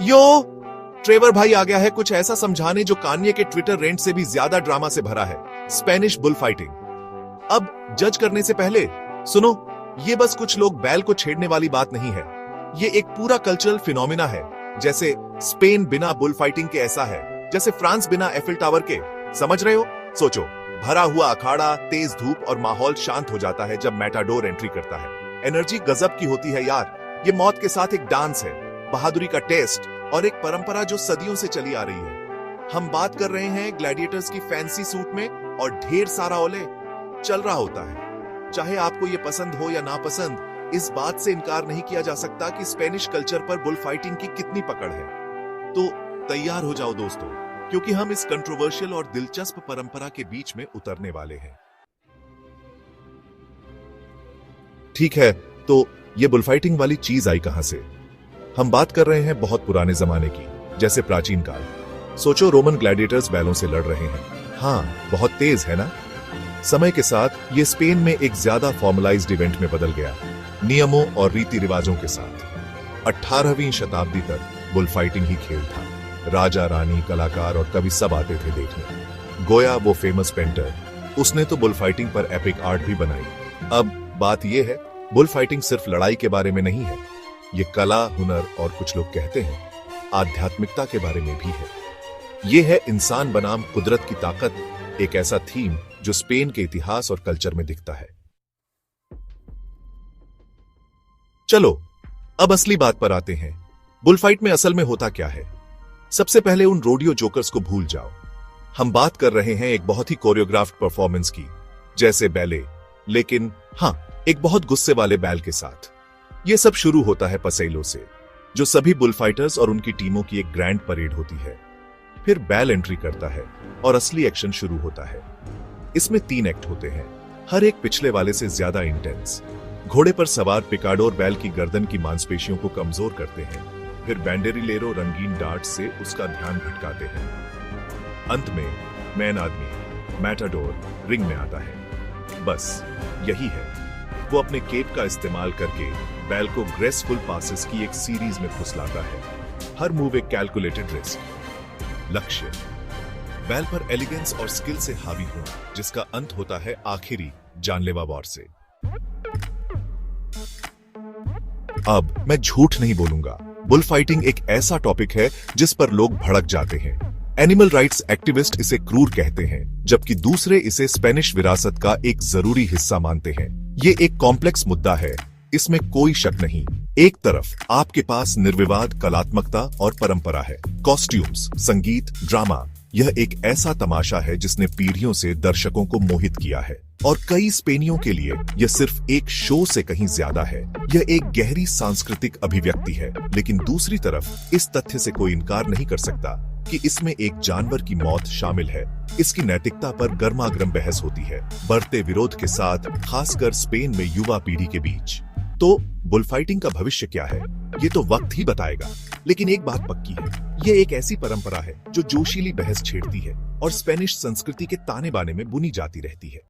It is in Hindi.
यो, ट्रेवर भाई आ गया है कुछ ऐसा समझाने जो कान्ये के ट्विटर रेंट से भी ज्यादा ड्रामा से भरा है। Spanish bull fighting. अब जज करने से पहले सुनो, ये बस कुछ लोग बैल को छेड़ने वाली बात नहीं है। ये एक पूरा कल्चरल फिनोमिना है। जैसे स्पेन बिना बुल फाइटिंग के ऐसा है जैसे फ्रांस बिना एफिल टावर के। समझ रहे हो? सोचो, भरा हुआ अखाड़ा, तेज धूप और माहौल शांत हो जाता है जब मैटाडोर एंट्री करता है। एनर्जी गजब की होती है यार। ये मौत के साथ एक डांस है, बहादुरी का टेस्ट और एक परंपरा जो सदियों से चली आ रही है। हम बात कर रहे हैं ग्लैडिएटर्स की फैंसी सूट में और ढेर सारा ओले चल रहा होता है। चाहे आपको ये पसंद हो या ना पसंद, इस बात से इनकार नहीं किया जा सकता कि स्पेनिश कल्चर पर बुल फाइटिंग की कितनी पकड़ है। तो तैयार हो जाओ दोस्तों, क्योंकि हम इस कंट्रोवर्शियल और दिलचस्प परंपरा के बीच में उतरने वाले हैं। ठीक है, तो ये बुल फाइटिंग वाली चीज आई कहां से? हम बात कर रहे हैं बहुत पुराने जमाने की, जैसे प्राचीन काल। सोचो, रोमन ग्लैडिएटर्स बैलों से लड़ रहे हैं। हाँ, बहुत तेज है ना? समय के साथ ये स्पेन में एक ज्यादा फॉर्मलाइज्ड इवेंट में बदल गया, नियमों और रीति रिवाजों के साथ। 18वीं शताब्दी तक बुल फाइटिंग ही खेल था। राजा, रानी, कलाकार और कवि सब आते थे देखने। गोया, वो फेमस पेंटर, उसने तो बुल फाइटिंग पर एपिक आर्ट भी बनाई। अब बात यह है, बुल फाइटिंग सिर्फ लड़ाई के बारे में नहीं है। ये कला, हुनर और कुछ लोग कहते हैं आध्यात्मिकता के बारे में भी है। ये है इंसान बनाम कुदरत की ताकत, एक ऐसा थीम जो स्पेन के इतिहास और कल्चर में दिखता है। चलो, अब असली बात पर आते हैं। बुल फाइट में असल में होता क्या है? सबसे पहले उन रोडियो जोकर्स को भूल जाओ। हम बात कर रहे हैं एक बहुत ही कोरियोग्राफ्ड परफॉर्मेंस की, जैसे बैले, लेकिन हाँ, एक बहुत गुस्से वाले बैल के साथ। यह सब शुरू होता है पसेलो से, जो सभी बुल फाइटर्स और उनकी टीमों की एक ग्रैंड परेड होती है। फिर बैल एंट्री करता है और असली एक्शन शुरू होता है। इसमें 3 एक्ट होते हैं, हर एक पिछले वाले से ज्यादा इंटेंस। घोड़े पर सवार पिकाडोर बैल की गर्दन की मांसपेशियों को कमजोर करते हैं। फिर बैंडेरिलेरो रंगीन डार्ट से उसका ध्यान भटकाते हैं। अंत में मैन आदमी, मैटाडोर, रिंग में आता है। बस यही है। वो अपने केप का इस्तेमाल करके बैल को ग्रेसफुल पासेस की एक सीरीज में फुसलाता है। हर मूव एक कैलकुलेटेड रिस्क। लक्ष्य, बैल पर एलिगेंस और स्किल से हावी होना, जिसका अंत होता है आखिरी जानलेवा वॉर से। अब मैं झूठ नहीं बोलूंगा, बुल फाइटिंग एक ऐसा टॉपिक है जिस पर लोग भड़क जाते हैं। एनिमल राइट्स एक्टिविस्ट इसे क्रूर कहते हैं, जबकि दूसरे इसे स्पेनिश विरासत का एक जरूरी हिस्सा मानते हैं। ये एक कॉम्प्लेक्स मुद्दा है, इसमें कोई शक नहीं। एक तरफ आपके पास निर्विवाद कलात्मकता और परंपरा है, कॉस्ट्यूम्स, संगीत, ड्रामा। यह एक ऐसा तमाशा है जिसने पीढ़ियों से दर्शकों को मोहित किया है, और कई स्पेनियों के लिए यह सिर्फ एक शो से कहीं ज्यादा है। यह एक गहरी सांस्कृतिक अभिव्यक्ति है, लेकिन दूसरी तरफ इस तथ्य से कोई इनकार नहीं कर सकता कि इसमें एक जानवर की मौत शामिल है। इसकी नैतिकता पर गर्मागर्म बहस होती है, बढ़ते विरोध के साथ, खासकर स्पेन में युवा पीढ़ी के बीच। तो बुल फाइटिंग का भविष्य क्या है, ये तो वक्त ही बताएगा। लेकिन एक बात पक्की है, ये एक ऐसी परंपरा है जो जोशीली बहस छेड़ती है और स्पेनिश संस्कृति के ताने बाने में बुनी जाती रहती है।